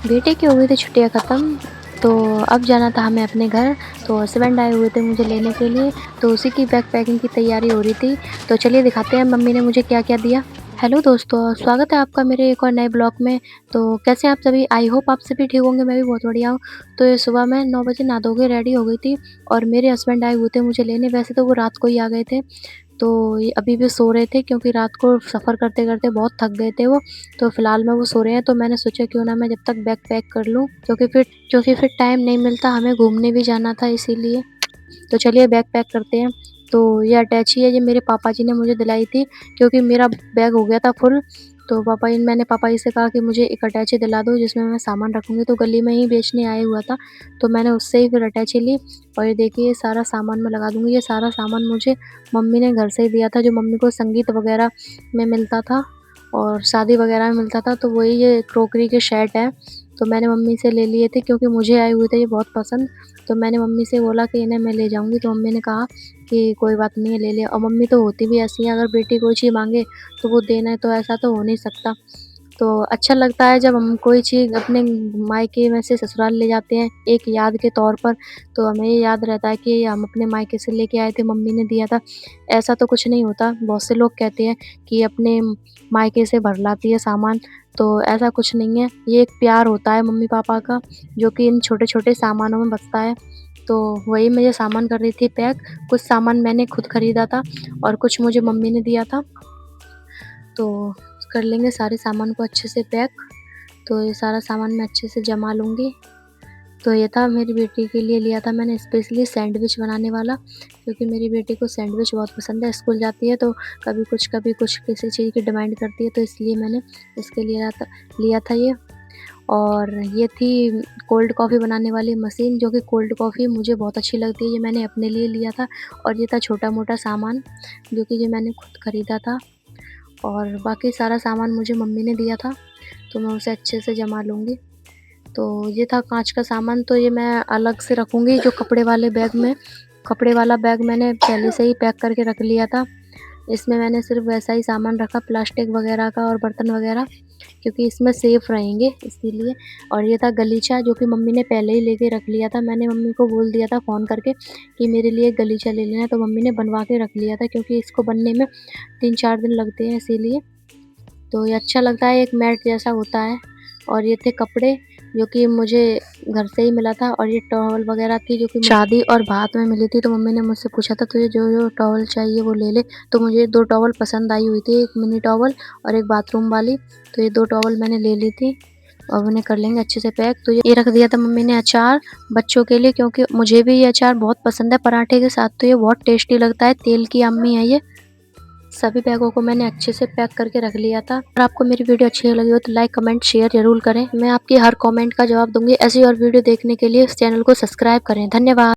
बेटे की हो गई थी छुट्टियाँ ख़त्म, तो अब जाना था हमें अपने घर। तो हस्बैंड आए हुए थे मुझे लेने के लिए, तो उसी की बैग पैकिंग की तैयारी हो रही थी। तो चलिए दिखाते हैं मम्मी ने मुझे क्या-क्या दिया। हेलो दोस्तों, स्वागत है आपका मेरे एक और नए ब्लॉग में। तो कैसे हैं आप सभी? आई होप आप सभी ठीक होंगे, मैं भी बहुत बढ़िया हूँ। तो ये सुबह मैं 9 बजे नहा धो के रेडी हो गई थी और मेरे हस्बैंड आए हुए थे मुझे लेने। वैसे तो वो रात को ही आ गए थे, तो ये अभी भी सो रहे थे क्योंकि रात को सफ़र करते-करते बहुत थक गए थे वो। तो फ़िलहाल में वो सो रहे हैं, तो मैंने सोचा क्यों ना मैं जब तक बैग पैक कर लूँ, क्योंकि फिर टाइम नहीं मिलता, हमें घूमने भी जाना था इसीलिए। तो चलिए बैग पैक करते हैं। तो ये अटैची है, ये मेरे पापा जी ने मुझे दिलाई थी क्योंकि मेरा बैग हो गया था फुल। तो मैंने पापा जी से कहा कि मुझे एक अटैची दिला दो जिसमें मैं सामान रखूँगी, तो गली में ही बेचने आया हुआ था, तो मैंने उससे ही फिर अटैची ली। और ये देखिए, ये सारा सामान मैं लगा दूँगी। ये सारा सामान मुझे मम्मी ने घर से ही दिया था, जो मम्मी को संगीत वगैरह में मिलता था और शादी वगैरह में मिलता था, तो वही ये क्रॉकरी के सेट है। तो मैंने मम्मी से ले लिए थे क्योंकि मुझे आए हुए थे ये बहुत पसंद। तो मैंने मम्मी से बोला कि इन्हें मैं ले जाऊँगी, तो मम्मी ने कहा कि कोई बात नहीं है, ले ले। और मम्मी तो होती भी ऐसी हैं, अगर बेटी कोई चीज़ माँगे तो वो देना है, तो ऐसा तो हो नहीं सकता। तो अच्छा लगता है जब हम कोई चीज़ अपने मायके में से ससुराल ले जाते हैं एक याद के तौर पर, तो हमें ये याद रहता है कि हम अपने मायके से लेके आए थे, मम्मी ने दिया था। ऐसा तो कुछ नहीं होता, बहुत से लोग कहते हैं कि अपने मायके से भर लाती है सामान, तो ऐसा कुछ नहीं है। ये एक प्यार होता है मम्मी-पापा का, जो कि इन छोटे-छोटे सामानों में बसता है। तो वही मैं ये सामान कर रही थी पैक। कुछ सामान मैंने खुद खरीदा था और कुछ मुझे मम्मी ने दिया था। तो कर लेंगे सारे सामान को अच्छे से पैक। तो ये सारा सामान मैं अच्छे से जमा लूँगी। तो ये था, मेरी बेटी के लिए लिया था मैंने स्पेशली सैंडविच बनाने वाला, क्योंकि मेरी बेटी को सैंडविच बहुत पसंद है। स्कूल जाती है तो कभी कुछ किसी चीज़ की डिमांड करती है, तो इसलिए मैंने इसके लिए लिया था ये। और ये थी कोल्ड कॉफ़ी बनाने वाली मशीन, जो कि कोल्ड कॉफ़ी मुझे बहुत अच्छी लगती है, ये मैंने अपने लिए लिया था। और ये था छोटा-मोटा सामान, जो कि ये मैंने खुद खरीदा था। और बाकी सारा सामान मुझे मम्मी ने दिया था, तो मैं उसे अच्छे से जमा लूँगी। तो ये था काँच का सामान, तो ये मैं अलग से रखूँगी। जो कपड़े वाला बैग मैंने पहले से ही पैक करके रख लिया था। इसमें मैंने सिर्फ़ वैसा ही सामान रखा, प्लास्टिक वगैरह का और बर्तन वगैरह, क्योंकि इसमें सेफ़ रहेंगे इसीलिए। और ये था गलीचा, जो कि मम्मी ने पहले ही लेके रख लिया था। मैंने मम्मी को बोल दिया था फ़ोन करके कि मेरे लिए गलीचा ले लेना, तो मम्मी ने बनवा के रख लिया था, क्योंकि इसको बनने में 3-4 दिन लगते हैं इसीलिए। तो ये अच्छा लगता है, एक मैट जैसा होता है। और ये थे कपड़े, जो कि मुझे घर से ही मिला था। और ये टॉवल वगैरह थी, जो कि शादी और बारात में मिली थी, तो मम्मी ने मुझसे पूछा था तुझे जो-जो टॉवल चाहिए वो ले ले। तो मुझे 2 टॉवल पसंद आई हुई थी, एक मिनी टॉवल और एक बाथरूम वाली। तो ये 2 टॉवल मैंने ले ली थी। अब उन्हें कर लेंगे अच्छे से पैक। तो ये रख दिया था मम्मी ने अचार बच्चों के लिए, क्योंकि मुझे भी ये अचार बहुत पसंद है पराठे के साथ, तो ये बहुत टेस्टी लगता है। तेल की अम्मी है ये। सभी बैगों को मैंने अच्छे से पैक करके रख लिया था। अगर आपको मेरी वीडियो अच्छी लगी हो तो लाइक, कमेंट, शेयर ज़रूर करें। मैं आपकी हर कमेंट का जवाब दूँगी। ऐसी और वीडियो देखने के लिए इस चैनल को सब्सक्राइब करें। धन्यवाद।